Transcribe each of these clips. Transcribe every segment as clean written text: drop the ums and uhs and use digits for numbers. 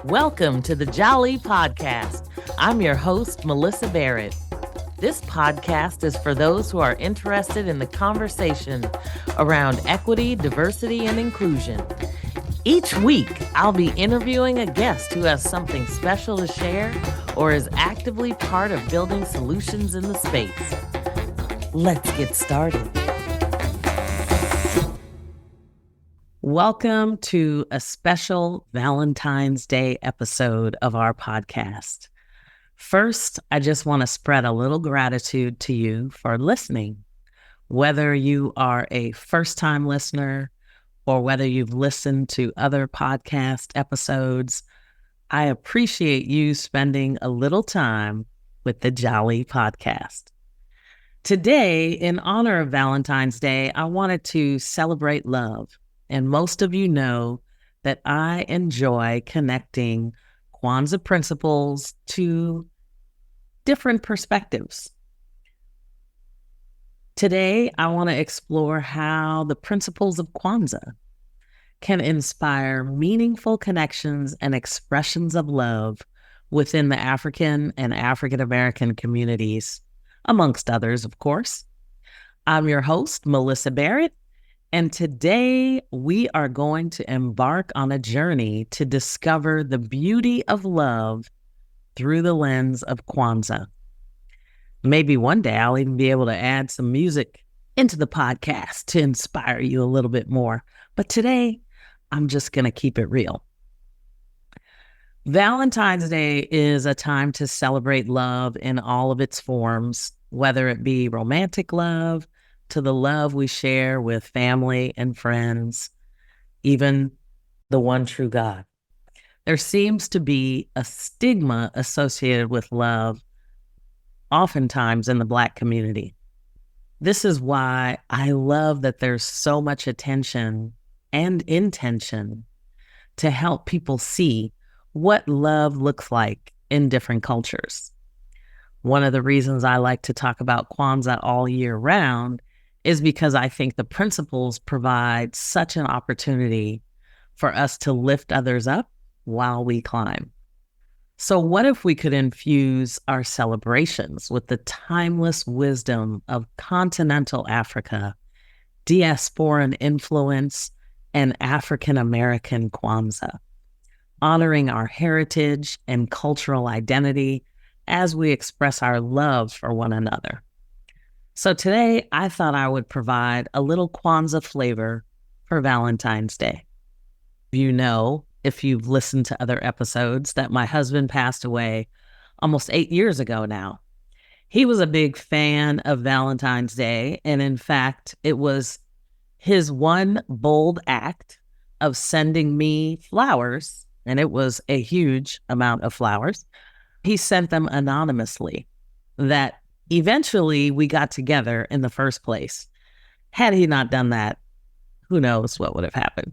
Welcome to the Jali podcast. I'm your host, Melyssa Barrett. This podcast is for those who are interested in the conversation around equity, diversity, and inclusion. Each week, I'll be interviewing a guest who has something special to share or is actively part of building solutions in the space. Let's get started. Welcome to a special Valentine's Day episode of our podcast. First, I just want to spread a little gratitude to you for listening. Whether you are a first-time listener or whether you've listened to other podcast episodes, I appreciate you spending a little time with the Jali podcast. Today, in honor of Valentine's Day, I wanted to celebrate love. And most of you know that I enjoy connecting Kwanzaa principles to different perspectives. Today, I want to explore how the principles of Kwanzaa can inspire meaningful connections and expressions of love within the African and African American communities, amongst others, of course. I'm your host, Melyssa Barrett. And today we are going to embark on a journey to discover the beauty of love through the lens of Kwanzaa. Maybe one day I'll even be able to add some music into the podcast to inspire you a little bit more. But today I'm just going to keep it real. Valentine's Day is a time to celebrate love in all of its forms, whether it be romantic love, to the love we share with family and friends, even the one true God. There seems to be a stigma associated with love, oftentimes in the Black community. This is why I love that there's so much attention and intention to help people see what love looks like in different cultures. One of the reasons I like to talk about Kwanzaa all year round is because I think the principles provide such an opportunity for us to lift others up while we climb. So what if we could infuse our celebrations with the timeless wisdom of continental Africa, diasporan influence, and African American Kwanzaa, honoring our heritage and cultural identity as we express our love for one another. So today, I thought I would provide a little Kwanzaa flavor for Valentine's Day. You know, if you've listened to other episodes, that my husband passed away almost 8 years ago now. He was a big fan of Valentine's Day, and in fact, it was his one bold act of sending me flowers, and it was a huge amount of flowers. He sent them anonymously that eventually, we got together in the first place. Had he not done that, who knows what would have happened.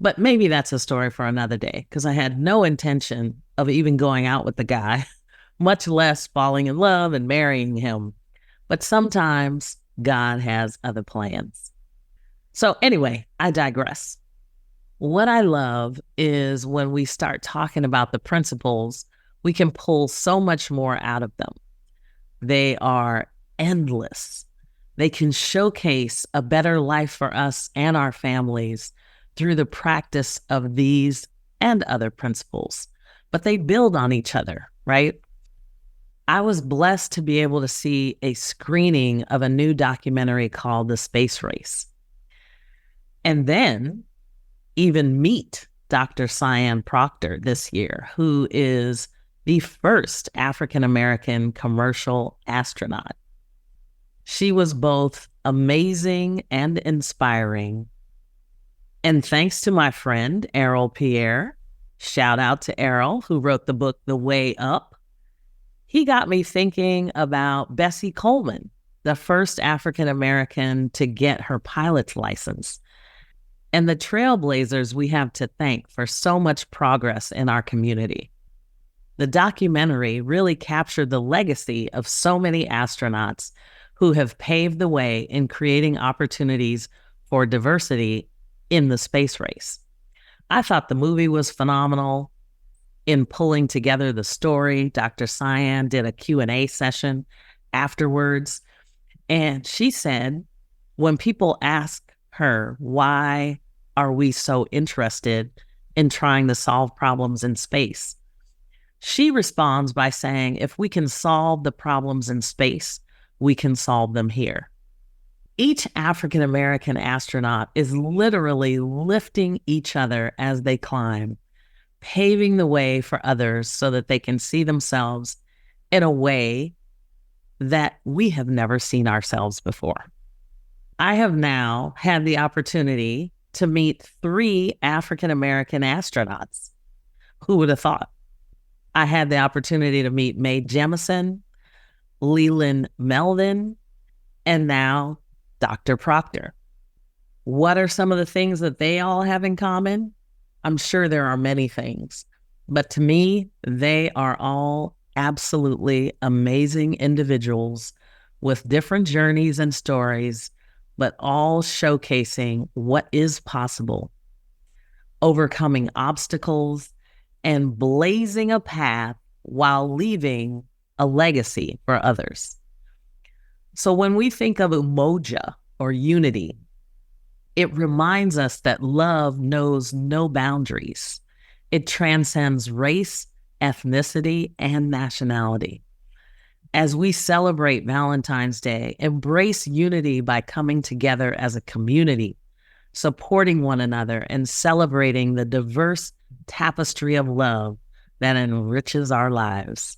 But maybe that's a story for another day, because I had no intention of even going out with the guy, much less falling in love and marrying him. But sometimes God has other plans. So anyway, I digress. What I love is when we start talking about the principles, we can pull so much more out of them. They are endless. They can showcase a better life for us and our families through the practice of these and other principles, but they build on each other, right? I was blessed to be able to see a screening of a new documentary called The Space Race, and then even meet Dr. Sian Proctor this year, who is the first African-American commercial astronaut. She was both amazing and inspiring. And thanks to my friend, Errol Pierre, shout out to Errol, who wrote the book, The Way Up, he got me thinking about Bessie Coleman, the first African-American to get her pilot's license, and the trailblazers we have to thank for so much progress in our community. The documentary really captured the legacy of so many astronauts who have paved the way in creating opportunities for diversity in the space race. I thought the movie was phenomenal. in pulling together the story. Dr. Cyan did a Q&A session afterwards. And she said, when people ask her, why are we so interested in trying to solve problems in space? She responds by saying, if we can solve the problems in space, we can solve them here. Each African American astronaut is literally lifting each other as they climb, paving the way for others so that they can see themselves in a way that we have never seen ourselves before. I have now had the opportunity to meet 3 African American astronauts. Who would have thought? I had the opportunity to meet Mae Jemison, Leland Melvin, and now Dr. Proctor. What are some of the things that they all have in common? I'm sure there are many things, but to me, they are all absolutely amazing individuals with different journeys and stories, but all showcasing what is possible, overcoming obstacles, and blazing a path while leaving a legacy for others. So when we think of umoja or unity, it reminds us that love knows no boundaries. It transcends race, ethnicity, and nationality. As we celebrate Valentine's Day, embrace unity by coming together as a community, supporting one another, and celebrating the diverse tapestry of love that enriches our lives.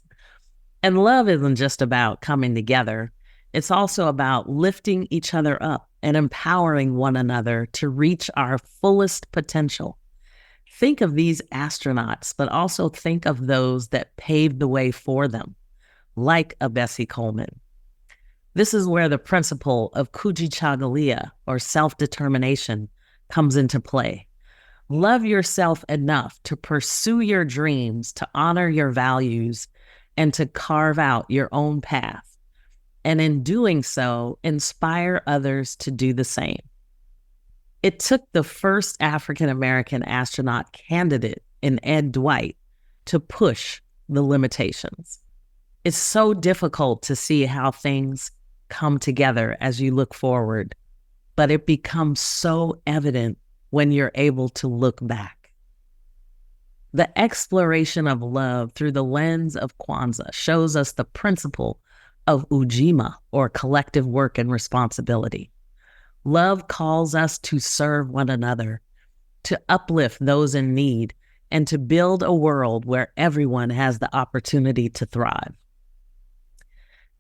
And love isn't just about coming together. It's also about lifting each other up and empowering one another to reach our fullest potential. Think of these astronauts, but also think of those that paved the way for them, like a Bessie Coleman. This is where the principle of Kujichagulia, or self-determination, comes into play. Love yourself enough to pursue your dreams, to honor your values, and to carve out your own path. And in doing so, inspire others to do the same. It took the first African-American astronaut candidate in Ed Dwight to push the limitations. It's so difficult to see how things come together as you look forward, but it becomes so evident when you're able to look back. The exploration of love through the lens of Kwanzaa shows us the principle of ujima, or collective work and responsibility. Love calls us to serve one another, to uplift those in need, and to build a world where everyone has the opportunity to thrive.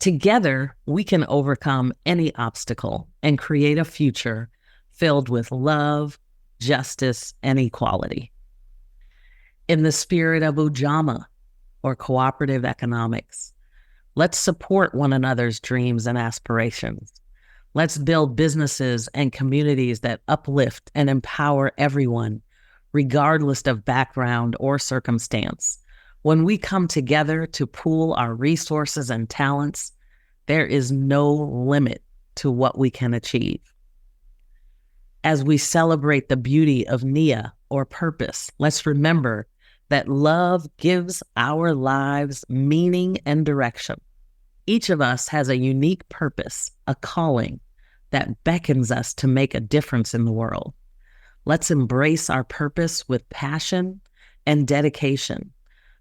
Together, we can overcome any obstacle and create a future filled with love, justice, and equality. In the spirit of Ujamaa, or cooperative economics, let's support one another's dreams and aspirations. Let's build businesses and communities that uplift and empower everyone, regardless of background or circumstance. When we come together to pool our resources and talents, there is no limit to what we can achieve. As we celebrate the beauty of Nia, or purpose, let's remember that love gives our lives meaning and direction. Each of us has a unique purpose, a calling that beckons us to make a difference in the world. Let's embrace our purpose with passion and dedication,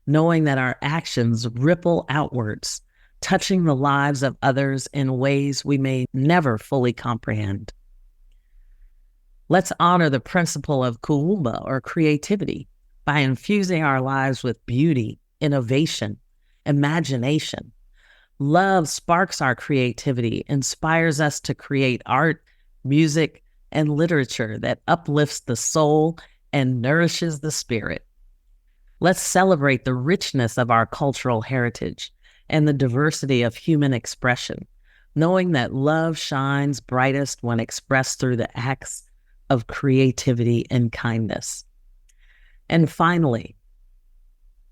knowing that our actions ripple outwards, touching the lives of others in ways we may never fully comprehend. Let's honor the principle of kuumba, or creativity, by infusing our lives with beauty, innovation, imagination. Love sparks our creativity, inspires us to create art, music, and literature that uplifts the soul and nourishes the spirit. Let's celebrate the richness of our cultural heritage and the diversity of human expression, knowing that love shines brightest when expressed through the acts of creativity and kindness. And finally,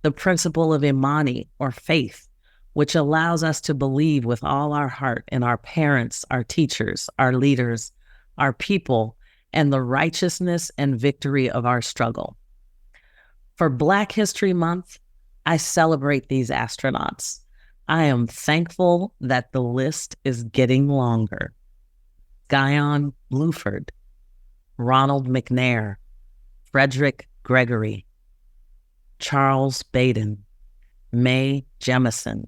the principle of imani, or faith, which allows us to believe with all our heart in our parents, our teachers, our leaders, our people, and the righteousness and victory of our struggle. For Black History Month, I celebrate these astronauts. I am thankful that the list is getting longer. Guyon Bluford, Ronald McNair, Frederick Gregory, Charles Baden, Mae Jemison,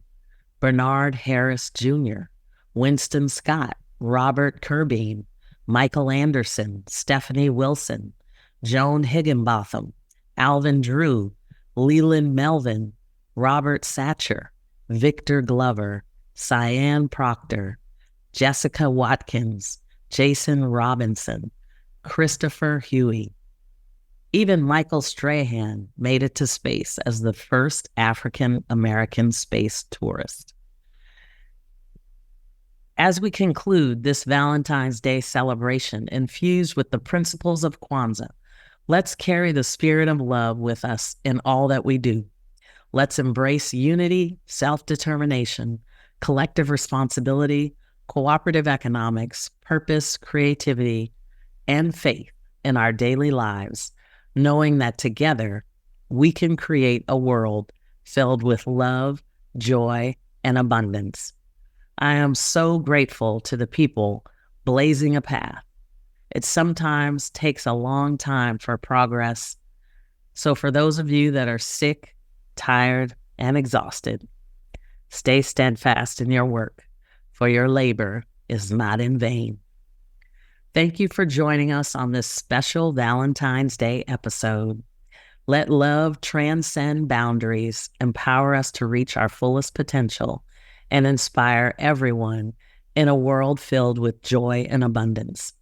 Bernard Harris Jr., Winston Scott, Robert Curbeen, Michael Anderson, Stephanie Wilson, Joan Higginbotham, Alvin Drew, Leland Melvin, Robert Satcher, Victor Glover, Cyan Proctor, Jessica Watkins, Jason Robinson, Christopher Huey. Even Michael Strahan made it to space as the first African-American space tourist. As we conclude this Valentine's Day celebration infused with the principles of Kwanzaa, let's carry the spirit of love with us in all that we do. Let's embrace unity, self-determination, collective responsibility, cooperative economics, purpose, creativity, and faith in our daily lives, knowing that together we can create a world filled with love, joy, and abundance. I am so grateful to the people blazing a path. It sometimes takes a long time for progress. So for those of you that are sick, tired, and exhausted, stay steadfast in your work, for your labor is not in vain. Thank you for joining us on this special Valentine's Day episode. Let love transcend boundaries, empower us to reach our fullest potential, and inspire everyone in a world filled with joy and abundance.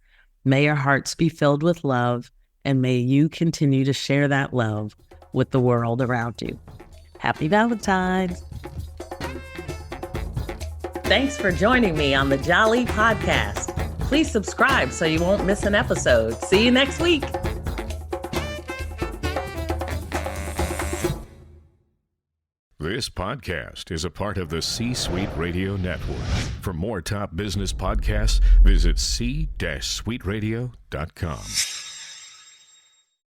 May your hearts be filled with love, and may you continue to share that love with the world around you. Happy Valentine's! Thanks for joining me on the Jali podcast. Please subscribe so you won't miss an episode. See you next week. This podcast is a part of the C-Suite Radio Network. For more top business podcasts, visit c-suiteradio.com.